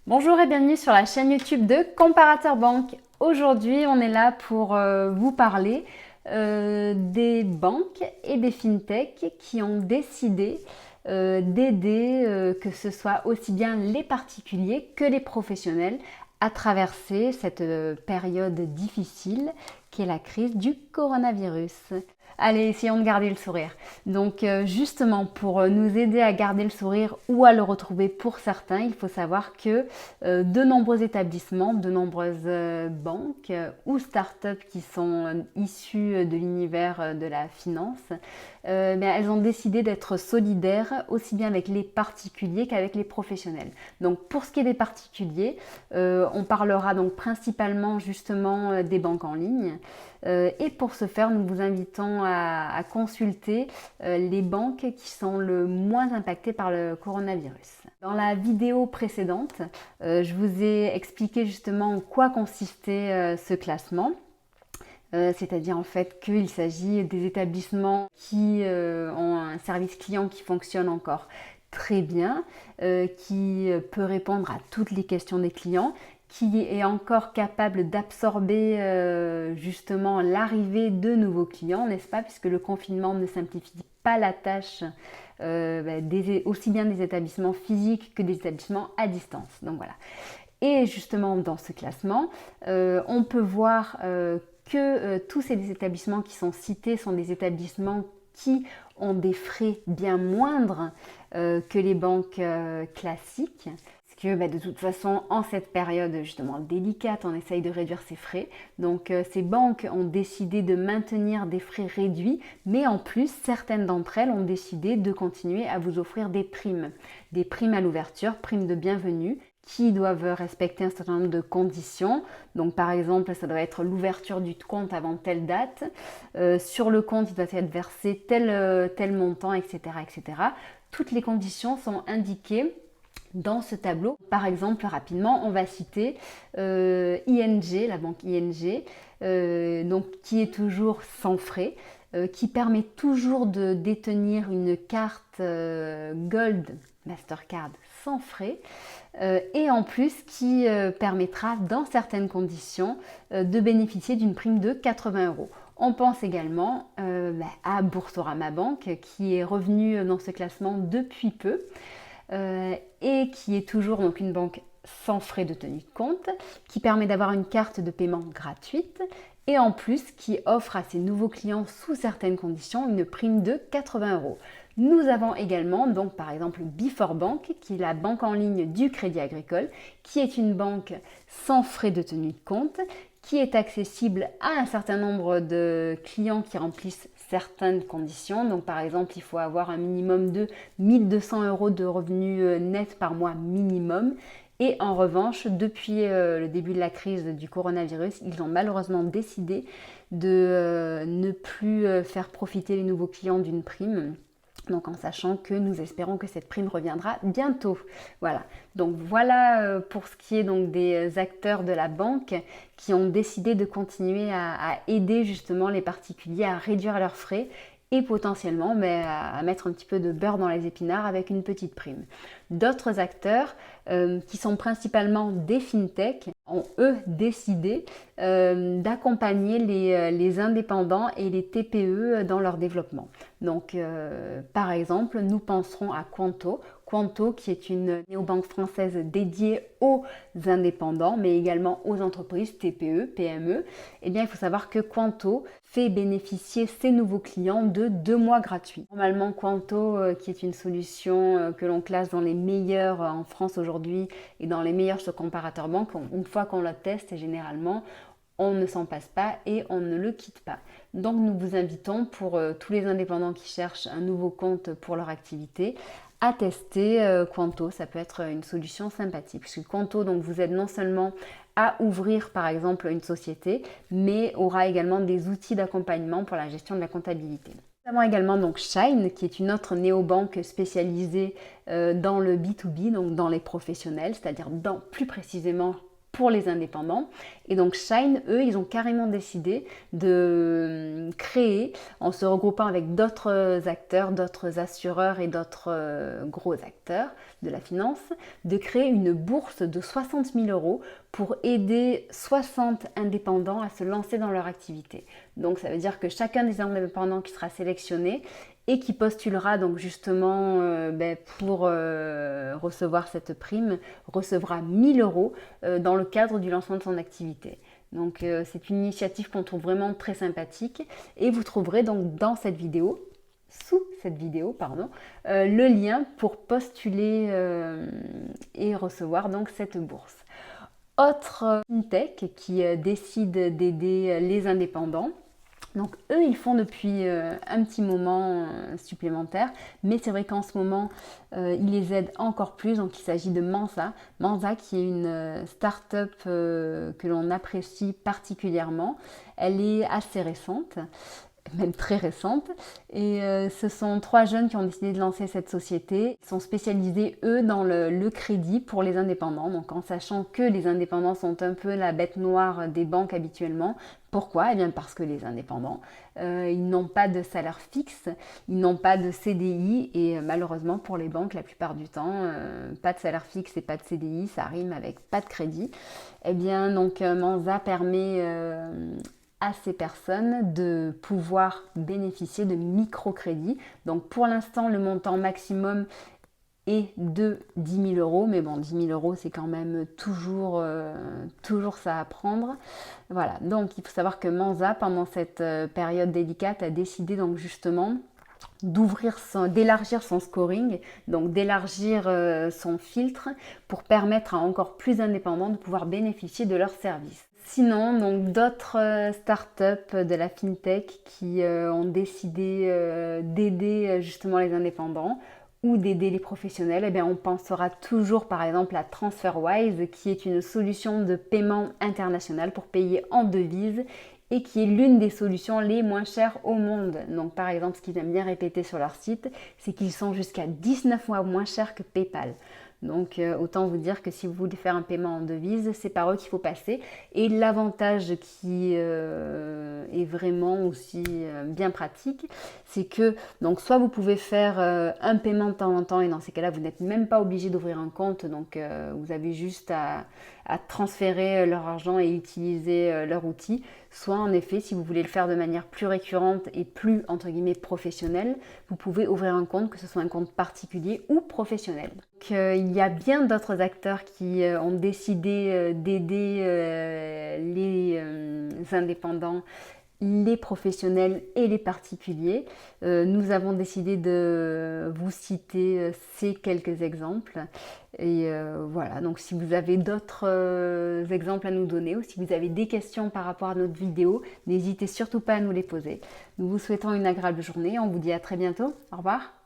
Bonjour et bienvenue sur la chaîne YouTube de Comparateur Banque. Aujourd'hui, on est là pour vous parler des banques et des fintechs qui ont décidé d'aider que ce soit aussi bien les particuliers que les professionnels à traverser cette période difficile qu'est la crise du coronavirus. Allez, essayons de garder le sourire. Donc justement, pour nous aider à garder le sourire ou à le retrouver pour certains, il faut savoir que de nombreux établissements, de nombreuses banques ou startups qui sont issues de l'univers de la finance, elles ont décidé d'être solidaires aussi bien avec les particuliers qu'avec les professionnels. Donc pour ce qui est des particuliers, on parlera donc principalement justement des banques en ligne. Et pour ce faire, nous vous invitons à consulter les banques qui sont le moins impactées par le coronavirus. Dans la vidéo précédente, je vous ai expliqué justement en quoi consistait ce classement. C'est-à-dire en fait qu'il s'agit des établissements qui ont un service client qui fonctionne encore très bien, qui peut répondre à toutes les questions des clients, qui est encore capable d'absorber justement l'arrivée de nouveaux clients, n'est-ce pas, puisque le confinement ne simplifie pas la tâche aussi bien des établissements physiques que des établissements à distance. Donc voilà. Et justement dans ce classement, on peut voir que tous ces établissements qui sont cités sont des établissements qui ont des frais bien moindres que les banques classiques. Parce que de toute façon, en cette période justement délicate, on essaye de réduire ses frais. Donc ces banques ont décidé de maintenir des frais réduits, mais en plus, certaines d'entre elles ont décidé de continuer à vous offrir des primes. Des primes à l'ouverture, primes de bienvenue, qui doivent respecter un certain nombre de conditions. Donc par exemple, ça doit être l'ouverture du compte avant telle date. Sur le compte, il doit être versé tel montant, etc., etc. Toutes les conditions sont indiquées dans ce tableau. Par exemple, rapidement, on va citer ING, la banque ING, donc, qui est toujours sans frais, qui permet toujours de détenir une carte Gold Mastercard sans frais, et en plus qui permettra dans certaines conditions de bénéficier d'une prime de 80 €. On pense également à Boursorama Bank qui est revenu dans ce classement depuis peu et qui est toujours donc une banque sans frais de tenue de compte, qui permet d'avoir une carte de paiement gratuite et en plus qui offre à ses nouveaux clients sous certaines conditions une prime de 80 €. Nous avons également donc par exemple Before Bank qui est la banque en ligne du Crédit Agricole, qui est une banque sans frais de tenue de compte, qui est accessible à un certain nombre de clients qui remplissent certaines conditions. Donc par exemple, il faut avoir un minimum de 1200 € de revenus nets par mois minimum. Et en revanche, depuis le début de la crise du coronavirus, ils ont malheureusement décidé de ne plus faire profiter les nouveaux clients d'une prime. Donc en sachant que nous espérons que cette prime reviendra bientôt. Voilà. Donc voilà pour ce qui est donc des acteurs de la banque qui ont décidé de continuer à aider justement les particuliers à réduire leurs frais et potentiellement à mettre un petit peu de beurre dans les épinards avec une petite prime. D'autres acteurs qui sont principalement des fintechs ont eux décidé d'accompagner les indépendants et les TPE dans leur développement. Donc par exemple, nous penserons à Quanto. Quanto qui est une néobanque française dédiée aux indépendants mais également aux entreprises TPE, PME. Eh bien il faut savoir que Quanto fait bénéficier ses nouveaux clients de 2 mois gratuits. Normalement Quanto qui est une solution que l'on classe dans les meilleurs en France aujourd'hui et dans les meilleurs sur comparateur banque, une fois qu'on la teste généralement on ne s'en passe pas et on ne le quitte pas. Donc nous vous invitons pour tous les indépendants qui cherchent un nouveau compte pour leur activité à tester Quanto. Ça peut être une solution sympathique puisque Quanto donc vous aide non seulement à ouvrir par exemple une société mais aura également des outils d'accompagnement pour la gestion de la comptabilité. Nous avons également donc Shine qui est une autre néobanque spécialisée dans le B2B, donc dans les professionnels, c'est-à-dire plus précisément pour les indépendants. Et donc Shine, eux, ils ont carrément décidé de créer, en se regroupant avec d'autres acteurs, d'autres assureurs et d'autres gros acteurs de la finance, de créer une bourse de 60 000 € pour aider 60 indépendants à se lancer dans leur activité. Donc ça veut dire que chacun des indépendants qui sera sélectionné et qui postulera donc justement pour recevoir cette prime, recevra 1 000 € dans le cadre du lancement de son activité. Donc c'est une initiative qu'on trouve vraiment très sympathique et vous trouverez donc dans cette vidéo, sous cette vidéo, le lien pour postuler et recevoir donc cette bourse. Autre fintech qui décide d'aider les indépendants. Donc eux, ils font depuis un petit moment supplémentaire, mais c'est vrai qu'en ce moment, ils les aident encore plus. Donc il s'agit de Manza. Manza qui est une start-up que l'on apprécie particulièrement. Elle est assez récente, même très récente. Et ce sont 3 jeunes qui ont décidé de lancer cette société. Ils sont spécialisés, eux, dans le crédit pour les indépendants. Donc en sachant que les indépendants sont un peu la bête noire des banques habituellement. Pourquoi? Eh bien parce que les indépendants, ils n'ont pas de salaire fixe, ils n'ont pas de CDI et malheureusement pour les banques, la plupart du temps, pas de salaire fixe et pas de CDI, ça rime avec pas de crédit. Eh bien donc Manza permet à ces personnes de pouvoir bénéficier de microcrédits. Donc pour l'instant, le montant maximum est de 10 000 €, mais bon, 10 000 € c'est quand même toujours ça à prendre. Voilà, donc il faut savoir que Manza, pendant cette période délicate, a décidé donc justement d'élargir son scoring, donc d'élargir son filtre pour permettre à encore plus d'indépendants de pouvoir bénéficier de leurs services. Sinon, donc d'autres startups de la fintech qui ont décidé d'aider justement les indépendants ou d'aider les professionnels, eh bien, on pensera toujours par exemple à TransferWise qui est une solution de paiement international pour payer en devises et qui est l'une des solutions les moins chères au monde. Donc par exemple, ce qu'ils aiment bien répéter sur leur site, c'est qu'ils sont jusqu'à 19 fois moins chers que PayPal. Donc autant vous dire que si vous voulez faire un paiement en devise, c'est par eux qu'il faut passer. Et l'avantage qui est vraiment aussi bien pratique, c'est que donc soit vous pouvez faire un paiement de temps en temps et dans ces cas-là, vous n'êtes même pas obligé d'ouvrir un compte. Donc vous avez juste à transférer leur argent et utiliser leur outil. Soit en effet, si vous voulez le faire de manière plus récurrente et plus entre guillemets professionnelle, vous pouvez ouvrir un compte, que ce soit un compte particulier ou professionnel. Donc, il y a bien d'autres acteurs qui ont décidé d'aider les indépendants, les professionnels et les particuliers. Nous avons décidé de vous citer ces quelques exemples. Et voilà, donc si vous avez d'autres exemples à nous donner ou si vous avez des questions par rapport à notre vidéo, n'hésitez surtout pas à nous les poser. Nous vous souhaitons une agréable journée. On vous dit à très bientôt. Au revoir.